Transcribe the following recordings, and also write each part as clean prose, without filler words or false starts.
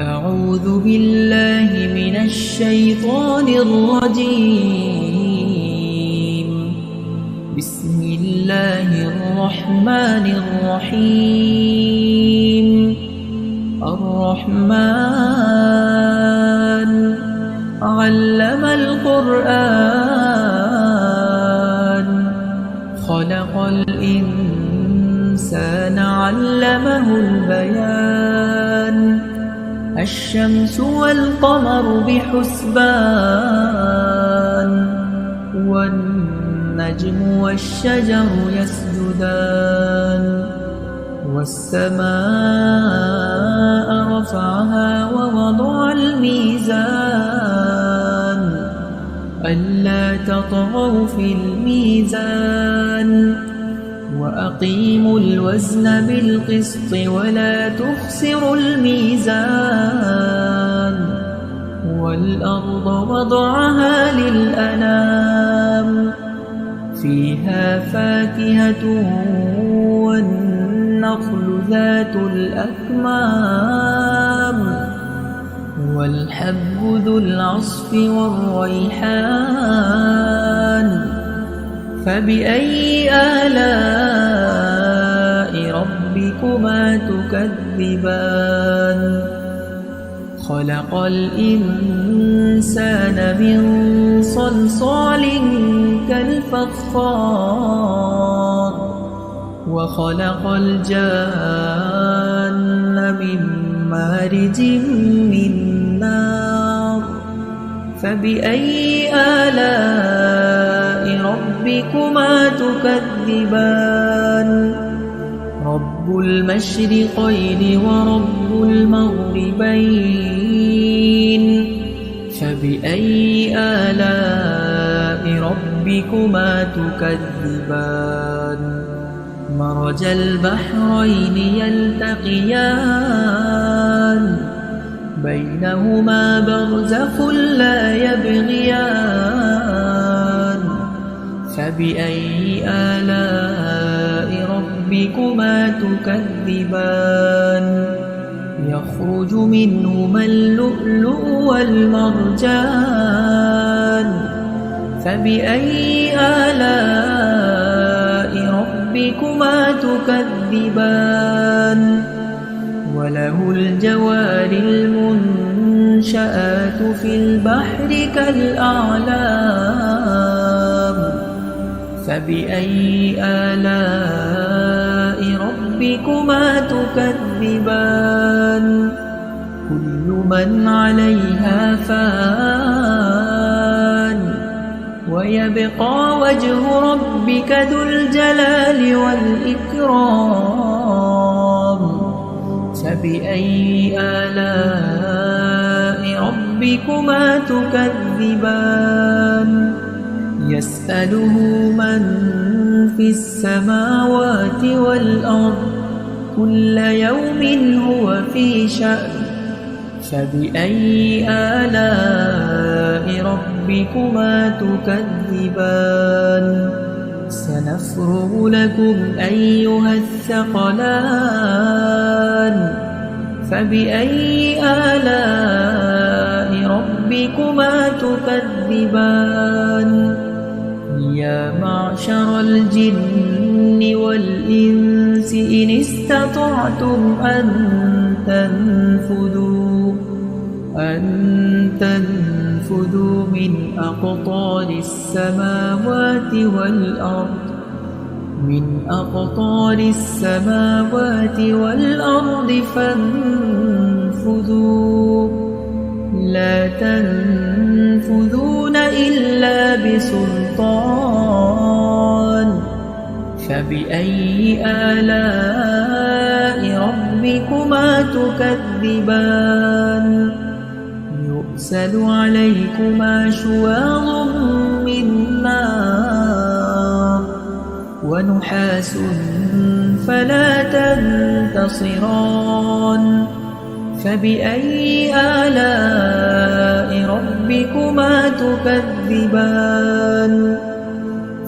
أعوذ بالله من الشيطان الرجيم. بسم الله الرحمن الرحيم. الرحمن علم القرآن، خلق الإنسان علمه البيان. الشمس والقمر بحسبان، والنجم والشجر يسجدان. والسماء رفعها ووضع الميزان، ألا تطغوا في الميزان. وأقيموا الوزن بالقسط ولا تخسروا الميزان. والأرض وضعها للأنام، فيها فاكهة والنخل ذات الأكمام، والحب ذو العصف والريحان. فبأي آلاء ربكما تكذبان؟ خلق الإنسان من صلصال كالفخار، وخلق الجان من مارج من نار. فبأي آلاء ربكما تكذبان؟ رب المشرقين ورب المغربين. فبأي آلاء ربكما تكذبان؟ مرج البحرين يلتقيان، بينهما برزخ لا يبغيان. فبأي آلاء ربكما تكذبان؟ يخرج منهما اللؤلؤ والمرجان. فبأي آلاء ربكما تكذبان؟ وله الجوار المنشآت في البحر كالأعلام. فبأي آلاء ربكما تكذبان؟ كل من عليها فان، ويبقى وجه ربك ذو الجلال والإكرام. فبأي آلاء ربكما تكذبان؟ يسأله من في السماوات والأرض، كل يوم هو في شأن. فبأي آلاء ربكما تكذبان؟ سنفرغ لكم أيها الثقلان. فبأي آلاء ربكما تكذبان؟ يا معشر الجن والإنس إن استطعتم أن تنفذوا من أقطار السماوات والأرض فانفذوا، لا تنفذون إلا بسلطان. فبأي آلاء ربكما تكذبان؟ يرسل عليكما شواظ من نار، ونحاس فلا تنتصران. فبأي آلاء ربكما تكذبان؟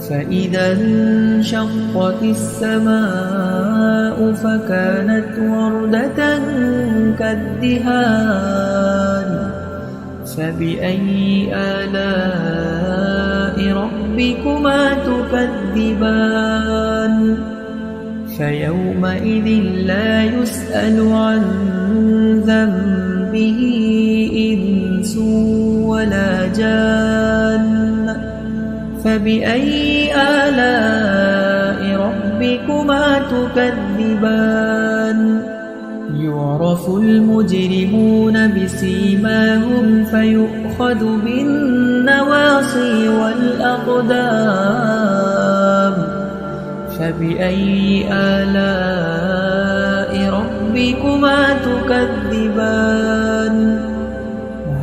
فإذا انشقت السماء فكانت وردة كالدهان فبأي آلاء ربكما تكذبان فيومئذ لا يسأل عن ذنبه إنس ولا جان فبأي آلاء ربكما تكذبان يعرف المجرمون بسيماهم فيؤخذ بالنواصي والأقدام فبأي آلاء ربكما تكذبان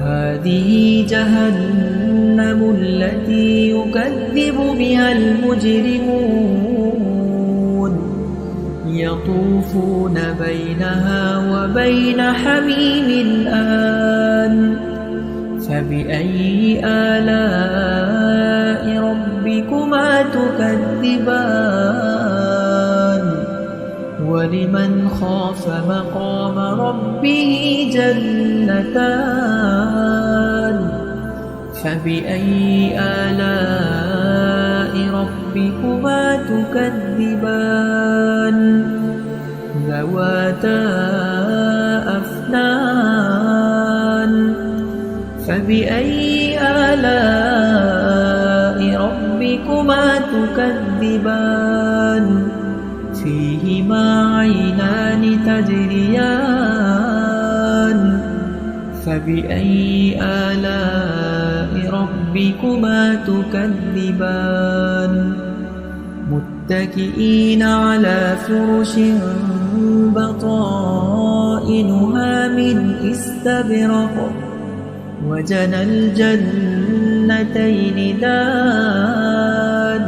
هذه جهنم التي يكذب بها المجرمون يطوفون بينها وبين حميم آن فبأي آلاء ربكما تكذبان ولمن خاف مقام ربه جنتان فبأي آلاء ربكما تكذبان ذواتا أفنان فبأي آلاء ربكما تكذبان فيهما عينان تجريان فبأي آلاء ربكما تكذبان متكئين على فرش بطائنها من استبرق وجنى الجنتين دان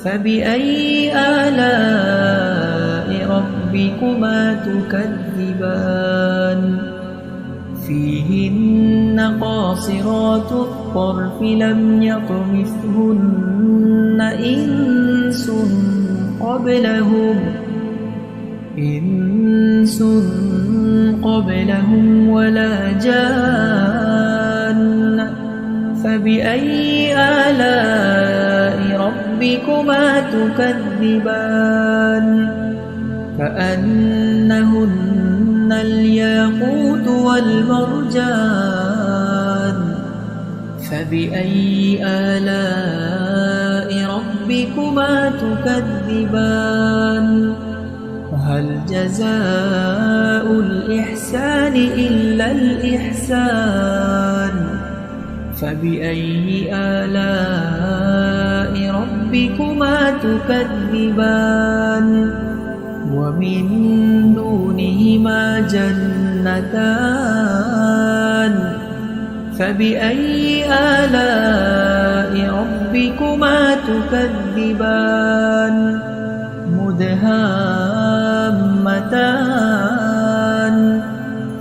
فبأي آلاء ربكما تكذبان فيهن قاصرات الطرف لم يطمثهن إنس قبلهم ولا جان فبأي آلاء ربكما تكذبان كأنهن الياقوت والمرجان فبأي آلاء ربكما تكذبان هل جزاء الإحسان إلا الإحسان فبأي آلاء ربكما تكذبان ومن دونهما جنتان فبأي آلاء ربكما تكذبان مدهامتان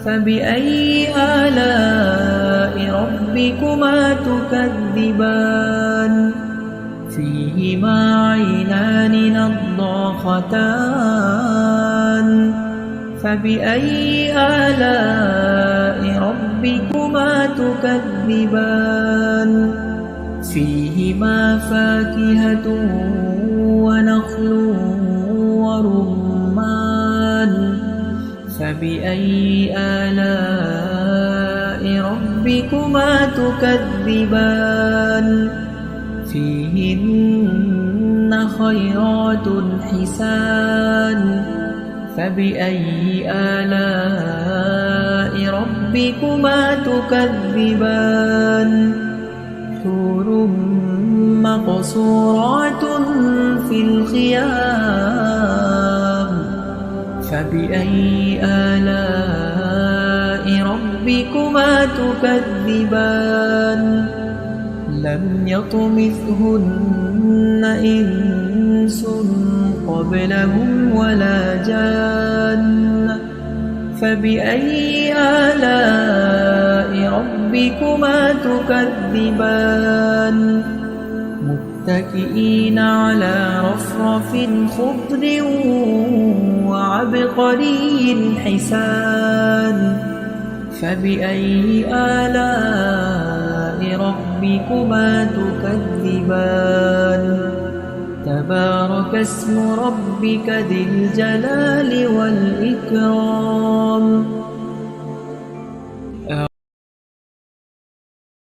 فبأي آلاء ربكما تكذبان فيهما عينان نضاختان فبأي آلاء ربكما تكذبان فيهما فاكهة ونخل ورمان فبأي آلاء ربكما تكذبان فيهن خيرات حسان فبأي آلاء ربكما تكذبان حور مقصورات في الخيام فبأي آلاء ربكما تكذبان لم يطمثهن إنس قبلهم ولا جان فبأي آلاء ربكما تكذبان متكئين على رفرف خضر وعبقري حسان فبأي آلاء ربكما تكذبان تبارك اسم ربك ذي الجلال والإكرام